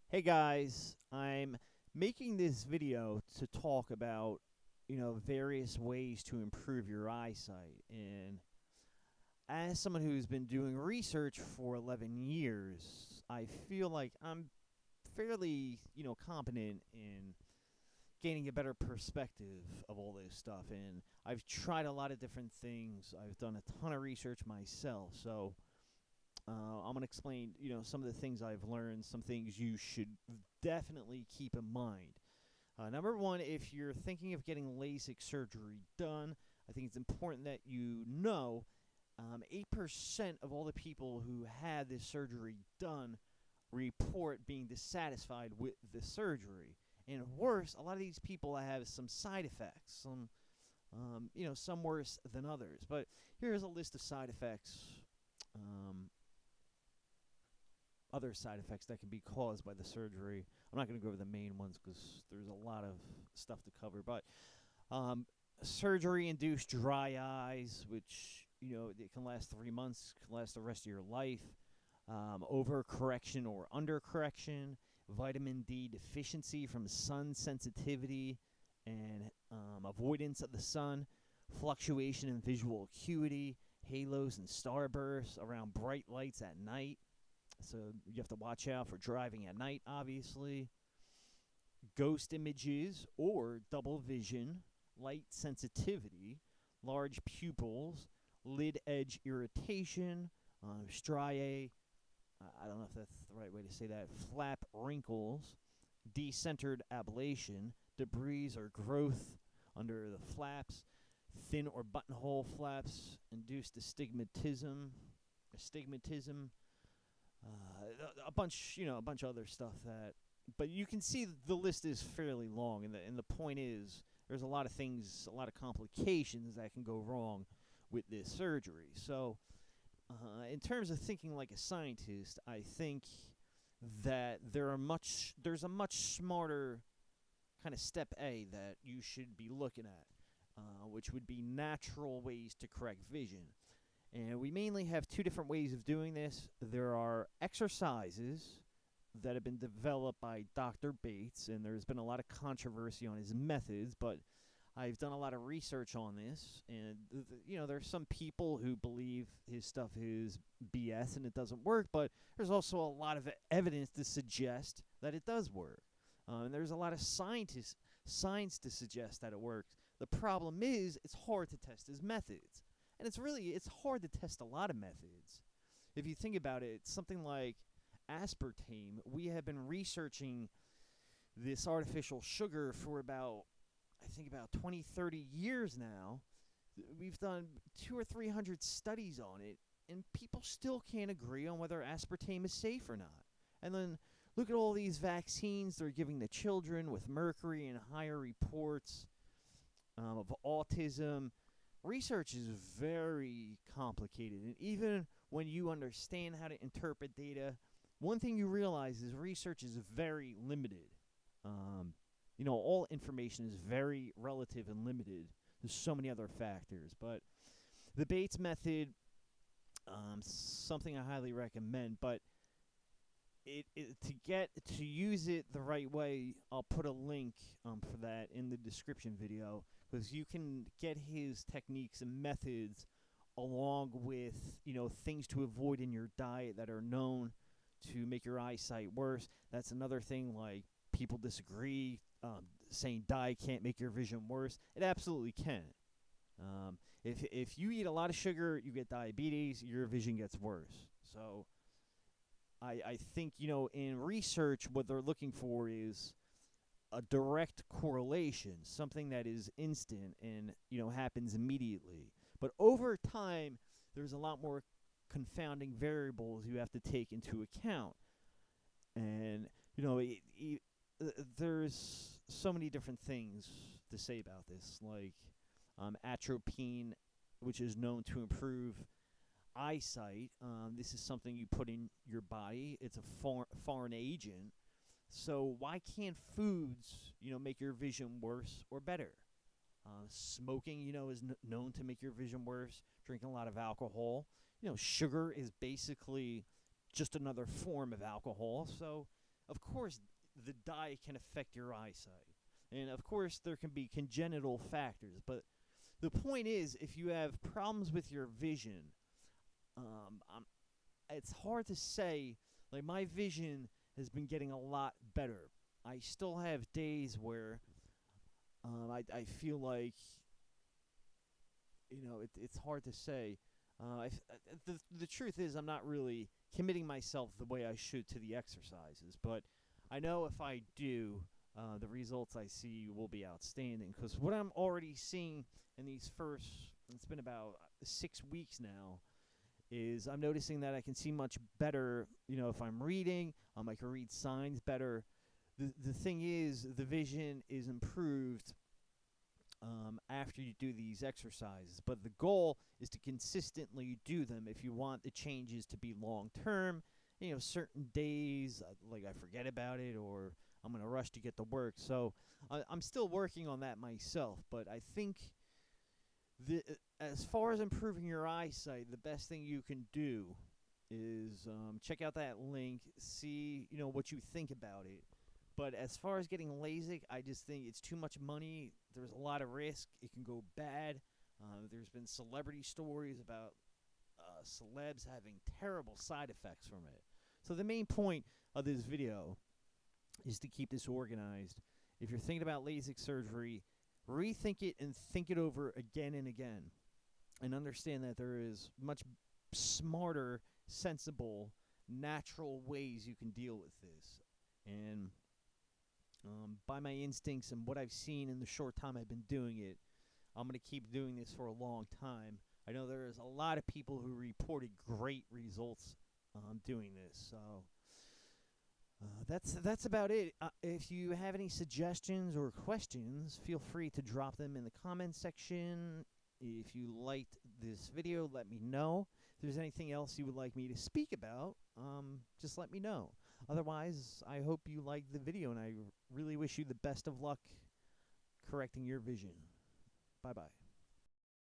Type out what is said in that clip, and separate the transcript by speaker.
Speaker 1: Hey guys, I'm making this video to talk about, various ways to improve your eyesight. And as someone who's been doing research for 11 years, I feel like I'm fairly, competent in gaining a better perspective of all this stuff. And I've tried a lot of different things. I've done a ton of research myself. So, I'm going to explain, some of the things I've learned, some things you should definitely keep in mind. Number one, if you're thinking of getting LASIK surgery done, I think it's important that you know 8% of all the people who had this surgery done report being dissatisfied with the surgery. And worse, a lot of these people have some side effects, some worse than others. But here's a list of side effects, um, other side effects that can be caused by the surgery. I'm not going to go over the main ones because there's a lot of stuff to cover. But um, surgery-induced dry eyes, which it can last 3 months, can last the rest of your life. Overcorrection or undercorrection, vitamin D deficiency from sun sensitivity and avoidance of the sun, fluctuation in visual acuity, halos and starbursts around bright lights at night. So you have to watch out for driving at night, obviously. Ghost images or double vision, light sensitivity, large pupils, lid edge irritation, striae, I don't know if that's the right way to say that, flap wrinkles, decentered ablation, debris or growth under the flaps, thin or buttonhole flaps, induced astigmatism, a bunch, a bunch of other stuff that. But you can see the list is fairly long, and the point is there's a lot of things, a lot of complications that can go wrong with this surgery. So, in terms of thinking like a scientist, I think that there's a much smarter kind of step A that you should be looking at, which would be natural ways to correct vision. And we mainly have two different ways of doing this. There are exercises that have been developed by Dr. Bates, and there's been a lot of controversy on his methods, but I've done a lot of research on this, and there's some people who believe his stuff is BS and it doesn't work, but there's also a lot of evidence to suggest that it does work. And there's a lot of science to suggest that it works. The problem is it's hard to test his methods. And it's hard to test a lot of methods. If you think about it, it's something like aspartame. We have been researching this artificial sugar for about 20, 30 years now. We've done 200 or 300 studies on it, and people still can't agree on whether aspartame is safe or not. And then look at all these vaccines they're giving the children with mercury and higher reports of autism. Research is very complicated, and even when you understand how to interpret data, one thing you realize is research is very limited. All information is very relative and limited. There's so many other factors, but the Bates method, something I highly recommend. But to use it the right way, I'll put a link for that in the description video, because you can get his techniques and methods along with things to avoid in your diet that are known to make your eyesight worse. That's another thing. Like, people disagree, saying diet can't make your vision worse. It absolutely can. If you eat a lot of sugar, you get diabetes, your vision gets worse. So I think, in research, what they're looking for is a direct correlation, something that is instant and, happens immediately. But over time, there's a lot more confounding variables you have to take into account. And, there's so many different things to say about this, like atropine, which is known to improve eyesight. This is something you put in your body. It's a foreign agent. So why can't foods, make your vision worse or better? Smoking, is known to make your vision worse. Drinking a lot of alcohol. Sugar is basically just another form of alcohol. So of course, the diet can affect your eyesight. And of course, there can be congenital factors. But the point is, if you have problems with your vision, I'm it's hard to say. Like, my vision has been getting a lot better. I still have days where I feel like, it's hard to say. The truth is, I'm not really committing myself the way I should to the exercises, but I know if I do, the results I see will be outstanding. Because what I'm already seeing in these first, it's been about 6 weeks now, is I'm noticing that I can see much better, if I'm reading. I can read signs better. The thing is, the vision is improved after you do these exercises. But the goal is to consistently do them if you want the changes to be long term. Certain days, like, I forget about it, or I'm going to rush to get to work. So I'm still working on that myself. But I think as far as improving your eyesight, the best thing you can do is check out that link, see what you think about it. But as far as getting LASIK, I just think it's too much money. There's a lot of risk. It can go bad. There's been celebrity stories about celebs having terrible side effects from it. So the main point of this video is to keep this organized. If you're thinking about LASIK surgery, rethink it and think it over again and again. And understand that there is much smarter, sensible, natural ways you can deal with this. And by my instincts and what I've seen in the short time I've been doing it, I'm going to keep doing this for a long time. I know there is a lot of people who reported great results doing this. So that's about it. If you have any suggestions or questions, feel free to drop them in the comments section. If you liked this video, let me know. If there's anything else you would like me to speak about, just let me know. Otherwise, I hope you liked the video, and I really wish you the best of luck correcting your vision. Bye-bye.